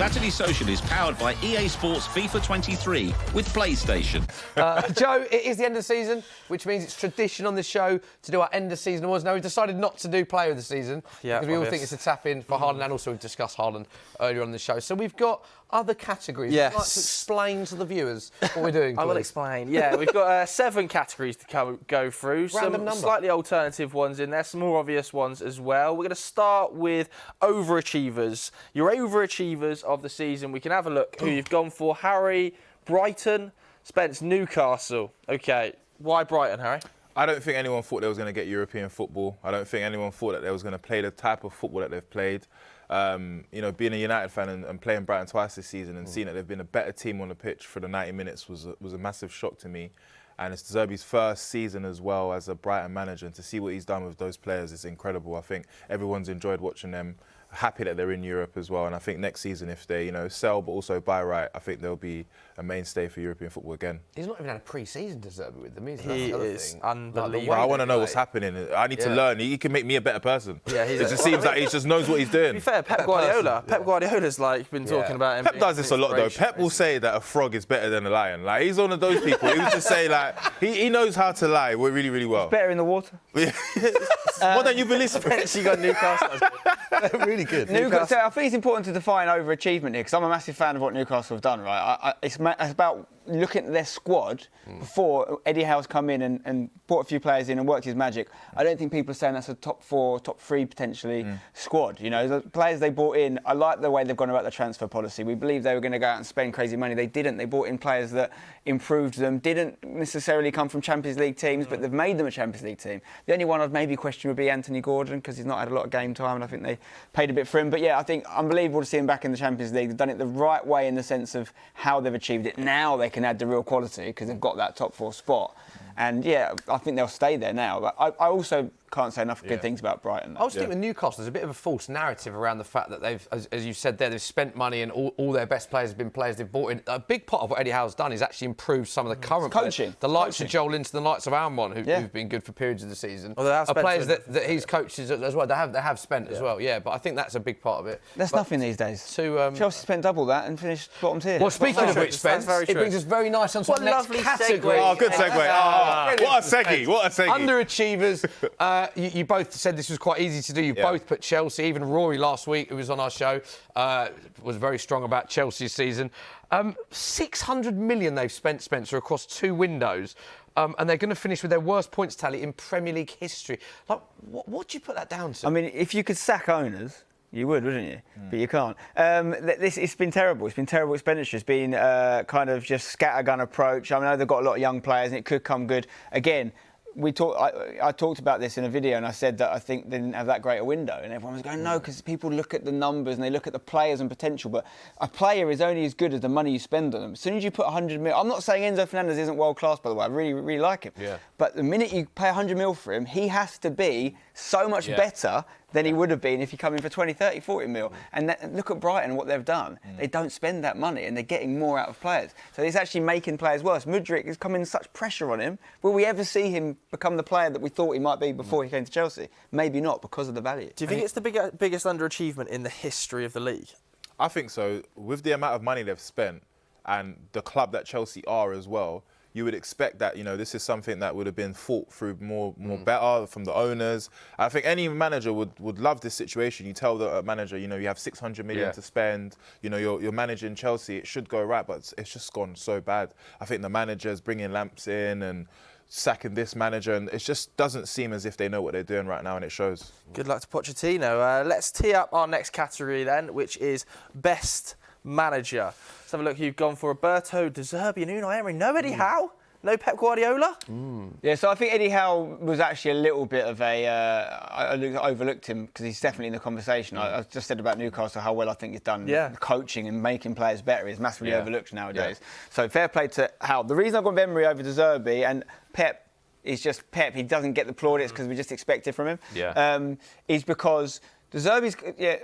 Saturday Social is powered by EA Sports FIFA 23 with PlayStation. Joe, it is the end of the season, which means it's tradition on this show to do our end of season awards. Now, we've decided not to do Player of the Season because we all think it's a tap-in for Haaland, and also we've discussed Haaland earlier on the show. So we've got other categories. Yes. Would you like to explain to the viewers what we're doing, please? I will explain. Yeah, we've got 7 categories to go through. Random number. Slightly alternative ones in there, some more obvious ones as well. We're going to start with overachievers. Your overachievers of the season. We can have a look who you've gone for. Harry, Brighton, Spence, Newcastle. OK, why Brighton, Harry? I don't think anyone thought they was going to get European football. I don't think anyone thought that they was going to play the type of football that they've played. You know, being a United fan and playing Brighton twice this season and seeing that they've been a better team on the pitch for the 90 minutes was a massive shock to me. And it's De Zerbi's first season as well as a Brighton manager, and to see what he's done with those players is incredible. I think everyone's enjoyed watching them. Happy that they're in Europe as well, and I think next season, if they sell but also buy right, I think they'll be a mainstay for European football again. He's not even had a pre-season De Zerbi with them, is he? Is unbelievable. Well, I want to know what's happening. I need to learn. He can make me a better person. Yeah, it just seems like he just knows what he's doing. To be fair, Pep Guardiola. Pep Guardiola's been talking about him. Pep does this a lot though. Pep will say that a frog is better than a lion. Like, he's one of those people. He would just say he knows how to lie really, really well. It's better in the water. What don't you believe? You got Newcastle. really good. Newcastle. I think it's important to define overachievement here because I'm a massive fan of what Newcastle have done. Right, it's about looking at their squad before Eddie Howe's come in and brought a few players in and worked his magic. I don't think people are saying that's a top 4, top 3 potentially squad. You know, the players they brought in, I like the way they've gone about the transfer policy. We believe they were going to go out and spend crazy money. They didn't. They brought in players that improved them, didn't necessarily come from Champions League teams, but they've made them a Champions League team. The only one I'd maybe question would be Anthony Gordon because he's not had a lot of game time and I think they paid a bit for him. But yeah, I think unbelievable to see him back in the Champions League. They've done it the right way in the sense of how they've achieved it. Now they can add the real quality because they've got that top 4 spot. And yeah, I think they'll stay there now. But I also can't say enough good things about Brighton. I was thinking with Newcastle, there's a bit of a false narrative around the fact that they've, as you said there, they've spent money and all their best players have been players they've bought in. A big part of what Eddie Howe's done is actually improved some of the current coaching. Players. The likes of Joel Linton, the likes of Almon, who've been good for periods of the season. Well, they have spent players that he's coached as well. They have spent as well, but I think that's a big part of it. That's nothing these days. Chelsea spent double that and finished bottom tier. Well, speaking of which, Spence, it brings us very nice on to the next category. Oh, good segue. What a segue. What a segue. Underachievers. You both said this was quite easy to do. You both put Chelsea. Even Rory last week, who was on our show, was very strong about Chelsea's season. 600 million they've spent, Spencer, across 2 windows. And they're going to finish with their worst points tally in Premier League history. Like, what do you put that down to? I mean, if you could sack owners, you would, wouldn't you? But you can't. It's been terrible. It's been terrible expenditure. It's been kind of just scattergun approach. I know they've got a lot of young players and it could come good. Again, I talked about this in a video and I said that I think they didn't have that great a window and everyone was going, no, because people look at the numbers and they look at the players and potential, but a player is only as good as the money you spend on them. As soon as you put 100 mil, I'm not saying Enzo Fernandez isn't world class, by the way, I really, really like him. Yeah. But the minute you pay 100 mil for him, he has to be so much better than he would have been if you come in for 20, 30, 40 mil. And look at Brighton, what they've done. They don't spend that money and they're getting more out of players. So it's actually making players worse. Mudryk is coming such pressure on him. Will we ever see him become the player that we thought he might be before he came to Chelsea? Maybe not, because of the value. Do you think it's the biggest underachievement in the history of the league? I think so. With the amount of money they've spent and the club that Chelsea are as well, you would expect that, this is something that would have been thought through more better from the owners. I think any manager would love this situation. You tell the manager, you have 600 million to spend, you're managing Chelsea, it should go right, but it's just gone so bad. I think the manager's bringing Lamps in and sacking this manager, and it just doesn't seem as if they know what they're doing right now, and it shows. Good luck to Pochettino. Let's tee up our next category then, which is Best Manager. Let's have a look who you've gone for. Roberto De Zerbi and Unai Emery. No Eddie Howe? No Pep Guardiola? Yeah, so I think Eddie Howe was actually a little bit of I overlooked him because he's definitely in the conversation. I just said about Newcastle how well I think he's done coaching and making players better. He's massively overlooked nowadays. So fair play to Howe. The reason I've gone Emery over De Zerbi and Pep is just Pep. He doesn't get the plaudits because we just expect it from him. Is because De Zerbi's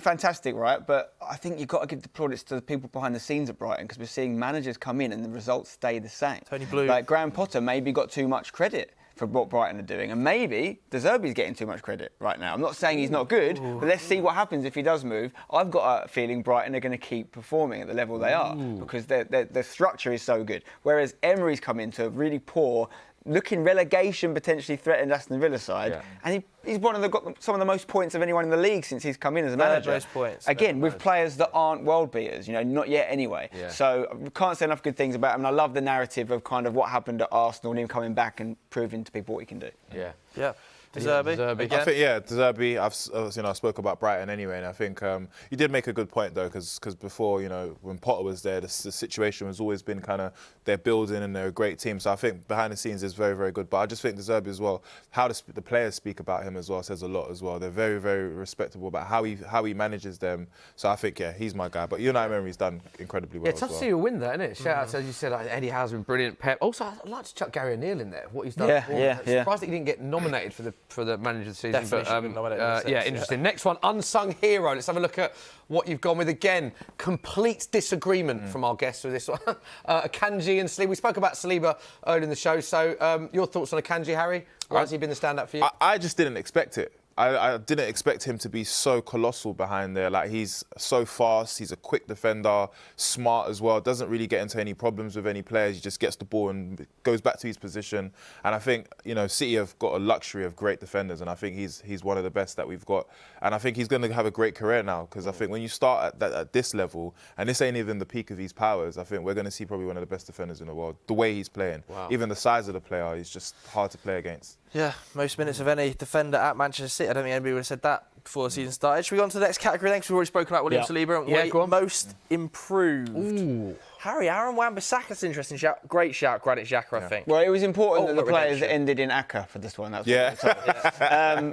fantastic, right? But I think you've got to give the plaudits to the people behind the scenes at Brighton because we're seeing managers come in and the results stay the same. Tony Blue. Like Graham Potter maybe got too much credit for what Brighton are doing. And maybe De Zerbi's getting too much credit right now. I'm not saying he's not good, but let's see what happens if he does move. I've got a feeling Brighton are going to keep performing at the level they are because their structure is so good. Whereas Emery's come into a really poor, looking relegation potentially threatened Aston Villa side, and he's got some of the most points of anyone in the league since he's come in as a manager. Most points. Again, with players that aren't world beaters, not yet anyway. Yeah. So we can't say enough good things about him. And I love the narrative of kind of what happened at Arsenal and him coming back and proving to people what he can do. Yeah. De Zerbi. I think, De Zerbi, I spoke about Brighton anyway, and I think you did make a good point, though, because before, when Potter was there, the situation has always been kind of they're building and they're a great team. So I think behind the scenes is very, very good. But I just think De Zerbi as well, how the players speak about him as well says a lot as well. They're very, very respectable about how he manages them. So I think, he's my guy. But United Emery's done incredibly well. Yeah, tough to see you win that, isn't it? Shout out to, as you said, Eddie Howe's been brilliant. Pep. Also, I'd like to chuck Gary O'Neill in there. What he's done. Yeah. Surprised that he didn't get nominated for the manager of the season. Definitely should have been nominated. Interesting. Next one, unsung hero. Let's have a look at what you've gone with. Again, complete disagreement from our guests with this one. Akanji and Saliba. We spoke about Saliba earlier in the show. So your thoughts on Akanji, Harry? Why has he been the stand-up for you? I just didn't expect it. I didn't expect him to be so colossal behind there. Like, he's so fast, he's a quick defender, smart as well, doesn't really get into any problems with any players. He just gets the ball and goes back to his position. And I think, City have got a luxury of great defenders, and I think he's one of the best that we've got. And I think he's going to have a great career now, because I think when you start at this level, and this ain't even the peak of his powers, I think we're going to see probably one of the best defenders in the world. The way he's playing, even the size of the player, is just hard to play against. Yeah, most minutes of any defender at Manchester City. I don't think anybody would have said that before the season started. Should we go on to the next category then? Because we've already spoken about William Saliba. Go on. Most improved. Harry, Aaron Wan-Bissaka's an interesting shout. Great shout, Granit Xhaka, I think. Well, it was important that the players redemption. ended in Aka for this one. That's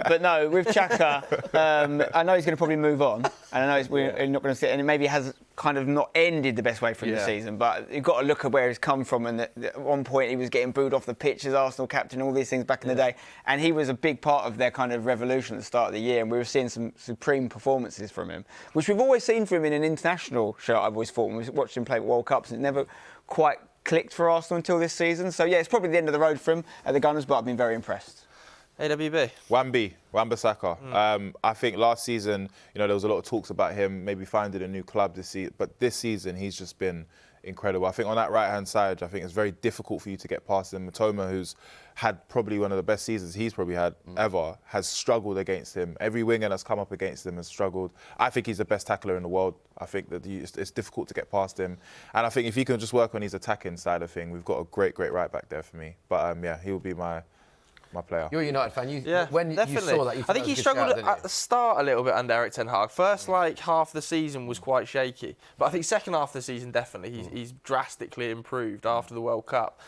but no, with Xhaka, I know he's going to probably move on, and I know we're not going to sit, and it maybe has kind of not ended the best way for him this season, but you've got to look at where he's come from, and at one point he was getting booed off the pitch as Arsenal captain, all these things back in the day, and he was a big part of their kind of revolution at the start of the year, and we were seeing some supreme performances from him, which we've always seen from him in an international show. I've always thought when we watched him play World Cups, and it never quite clicked for Arsenal until this season. So it's probably the end of the road for him at the Gunners, but I've been very impressed. AWB. Wan-Bissaka. I think last season, there was a lot of talks about him maybe finding a new club this season, but this season he's just been incredible. I think on that right-hand side, I think it's very difficult for you to get past him. Matoma, who's had probably one of the best seasons he's probably had ever, has struggled against him. Every winger that's come up against him has struggled. I think he's the best tackler in the world. I think that it's difficult to get past him. And I think if he can just work on his attacking side of thing, we've got a great right back there for me. But he'll be my player. You're a United fan. When definitely. you saw that, you I think he struggled at the start a little bit under Erik ten Hag. First, half the season was quite shaky, but I think second half of the season definitely he's drastically improved after the World Cup.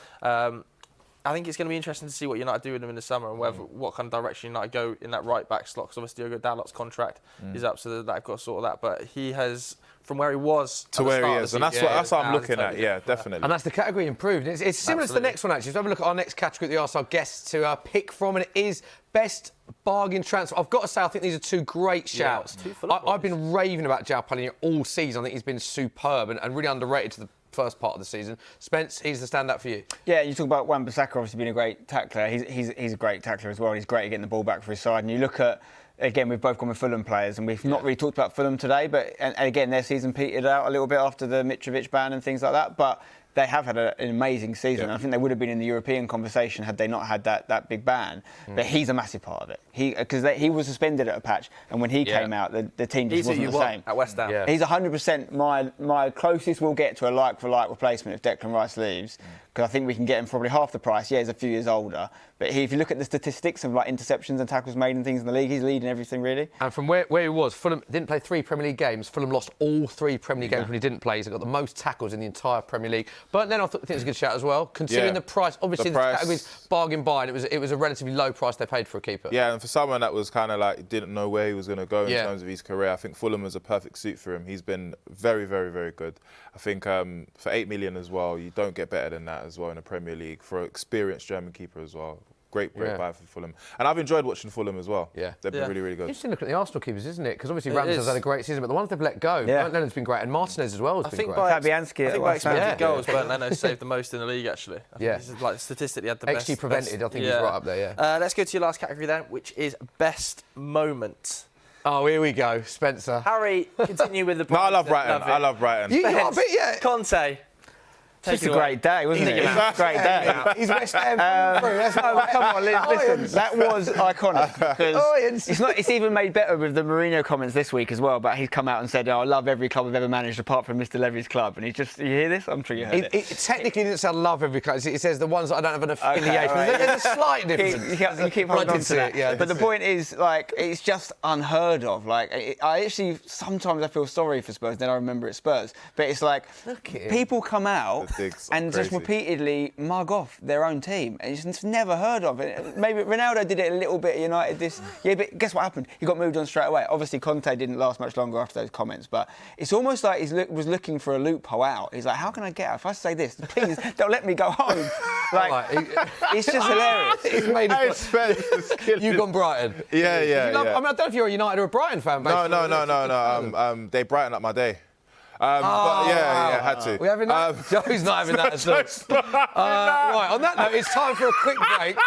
I think it's going to be interesting to see what United do with him in the summer and what kind of direction United go in that right back slot. Because obviously Diogo Dalot's contract is up, so they've got to sort of that. But he has, from where he was to where he is, and that's what I'm looking at. Yeah, definitely. And that's the category improved. It's similar to the next one, actually. So have a look at our next category that we asked our guests to pick from, and it is best bargain transfer. I've got to say, I think these are two great shouts. I've been raving about João Palhinha all season. I think he's been superb and really underrated to the first part of the season. Spence, he's the stand-up for you. Yeah, you talk about Wan-Bissaka obviously being a great tackler. He's a great tackler as well. He's great at getting the ball back for his side. And you look at, again, we've both gone with Fulham players, and we've not really talked about Fulham today, but and again, their season petered out a little bit after the Mitrovic ban and things like that. But they have had an amazing season. I think they would have been in the European conversation had they not had that big ban. But he's a massive part of it. Because he was suspended at a patch, and when he came out, the team just wasn't the same. At West Ham. He's 100% my closest we'll get to a like-for-like replacement if Declan Rice leaves. Because I think we can get him probably half the price. Yeah, he's a few years older. But if you look at the statistics of interceptions and tackles made and things in the league, he's leading everything, really. And from where he was, Fulham didn't play 3 Premier League games. Fulham lost all 3 Premier League games when he didn't play. He's got the most tackles in the entire Premier League. But then I think it's a good shout as well. Considering the price, obviously the category's bargain buy, and it was a relatively low price they paid for a keeper. Yeah, and for someone that was kind of didn't know where he was going to go in terms of his career, I think Fulham was a perfect suit for him. He's been very, very, very good. I think for 8 million as well, you don't get better than that as well in the Premier League for an experienced German keeper as well. great buy for Fulham. And I've enjoyed watching Fulham as well. Yeah. They've been really, really good. Interesting looking at the Arsenal keepers, isn't it? Because obviously Ramsey's had a great season, but the ones they've let go, Bernd Lennon's been great, and Martinez as well has been great. Fabianski, I think by expected goals, Bernd Leno saved the most in the league, actually. I think this is, like, statistically had the best. XG prevented, I think he's right up there, Let's go to your last category then, which is best moment. Oh, here we go, Spencer. Harry, continue with the. No, I love Brighton. I love Brighton. You got a bit, yeah. Conte. Just a great day, wasn't it? It was a great day. He's West Ham through. Come on, listen. That was iconic because it's even made better with the Mourinho comments this week as well. But he's come out and said, "I love every club I've ever managed apart from Mr. Levy's club." And you hear this? I'm sure you heard it. It technically didn't say I love every club. It says the ones that I don't have an affiliation. Right, There's a slight difference. You keep holding on to that. But the point is, like, it's just unheard of. Like, I actually sometimes I feel sorry for Spurs. Then I remember it's Spurs. But it's like people come out and just repeatedly mug off their own team. And it's never heard of it. Maybe Ronaldo did it a little bit at United this year, but guess what happened? He got moved on straight away. Obviously, Conte didn't last much longer after those comments, but it's almost like he was looking for a loophole out. He's like, how can I get out? If I say this, please don't let me go home. Like, it's just hilarious. It's made You've gone Brighton. Yeah. I mean, I don't know if you're a United or a Brighton fan. No. They brighten up my day. But yeah, had to. We having that? Joe's not having that at all. Right, on that note, it's time for a quick break.